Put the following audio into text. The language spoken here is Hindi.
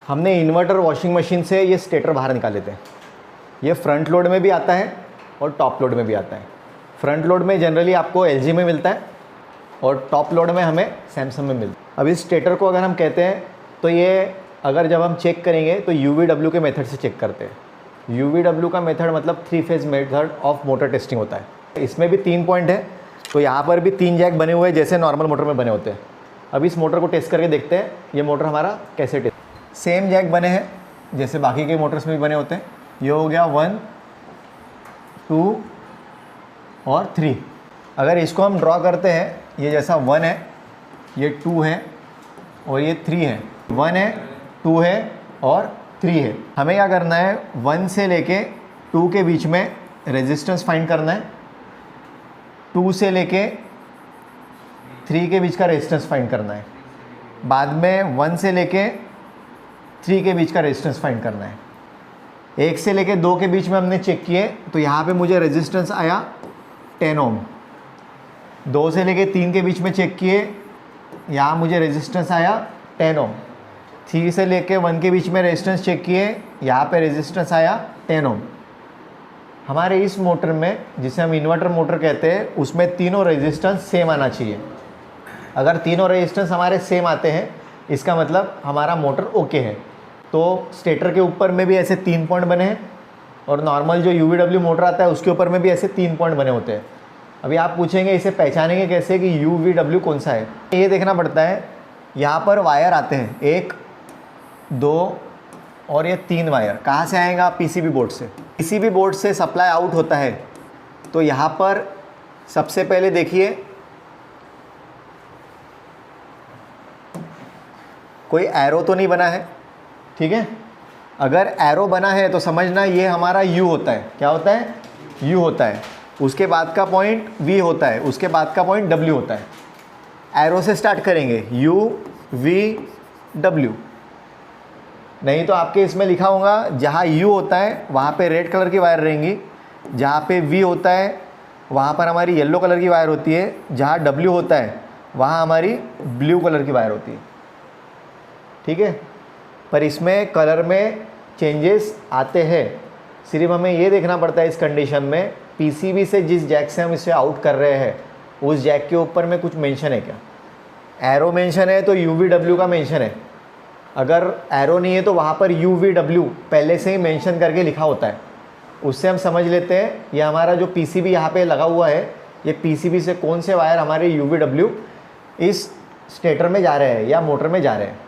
हमने इन्वर्टर वॉशिंग मशीन से ये स्टेटर बाहर निकाले थे। ये फ्रंट लोड में भी आता है और टॉप लोड में भी आता है। फ्रंट लोड में जनरली आपको एलजी में मिलता है और टॉप लोड में हमें सैमसंग में मिलता है। अब इस स्टेटर को अगर हम कहते हैं तो ये अगर जब हम चेक करेंगे तो UVW के मेथड से चेक करते हैं। UVW का मेथड मतलब 3 phase method of motor testing होता है। इसमें भी 3 पॉइंट है, तो यहाँ पर भी 3 जैक बने हुए हैं जैसे नॉर्मल मोटर में बने होते हैं। अब इस मोटर को टेस्ट करके देखते हैं ये मोटर हमारा कैसे टेस्ट। सेम जैक बने हैं जैसे बाकी के मोटर्स में भी बने होते हैं। ये हो गया 1, 2 और 3। अगर इसको हम ड्रॉ करते हैं, ये जैसा 1 है, ये 2 है और ये 3 है। 1 है, 2 है और 3 है। हमें क्या करना है, 1 से लेके 2 के बीच में रेजिस्टेंस फाइंड करना है। 2 से लेके 3 के बीच का रेजिस्टेंस फाइंड करना है। बाद में 1 से लेके 3 के बीच का रेजिस्टेंस फाइंड करना है। 1 से लेके 2 के बीच में हमने चेक किए तो यहाँ पे मुझे रेजिस्टेंस आया 10 ओम। 2 से लेके 3 के बीच में चेक किए, यहाँ मुझे रेजिस्टेंस आया 10 ओम। 3 से लेके 1 के बीच में रेजिस्टेंस चेक किए, यहाँ पे रेजिस्टेंस आया 10 ओम। हमारे इस मोटर में, जिसे हम इन्वर्टर मोटर कहते हैं, उसमें तीनों रेजिस्टेंस सेम आना चाहिए। अगर तीनों रेजिस्टेंस हमारे सेम आते हैं इसका मतलब हमारा मोटर ओके है। तो स्टेटर के ऊपर में भी ऐसे 3 पॉइंट बने हैं और नॉर्मल जो UVW मोटर आता है उसके ऊपर में भी ऐसे 3 पॉइंट बने होते हैं। अभी आप पूछेंगे इसे पहचानेंगे कैसे कि UVW कौन सा है। ये देखना पड़ता है, यहाँ पर वायर आते हैं 1, 2 और ये 3 वायर। कहाँ से आएगा? PCB बोर्ड से। PCB बोर्ड से सप्लाई आउट होता है। तो यहाँ पर सबसे पहले देखिए कोई एरो तो नहीं बना है, ठीक है। अगर एरो बना है तो समझना ये हमारा U होता है। क्या होता है? U होता है। उसके बाद का पॉइंट V होता है, उसके बाद का पॉइंट W होता है। एरो से स्टार्ट करेंगे U V W। नहीं तो आपके इसमें लिखा होगा जहाँ U होता है वहाँ पे रेड कलर की वायर रहेंगी, जहाँ पे V होता है वहाँ पर हमारी येलो कलर की वायर होती है, जहाँ W होता है वहाँ हमारी ब्लू कलर की वायर होती है, ठीक है। पर इसमें कलर में चेंजेस आते हैं। सिर्फ हमें ये देखना पड़ता है इस कंडीशन में PCB से जिस जैक से हम इसे आउट कर रहे हैं उस जैक के ऊपर में कुछ मेंशन है क्या। एरो मेंशन है तो UVW का मेंशन है। अगर एरो नहीं है तो वहाँ पर UVW पहले से ही मेंशन करके लिखा होता है। उससे हम समझ लेते हैं ये हमारा जो PCB यहाँ पे लगा हुआ है, ये PCB से कौन से वायर हमारे UVW इस स्टेटर में जा रहे हैं या मोटर में जा रहे हैं।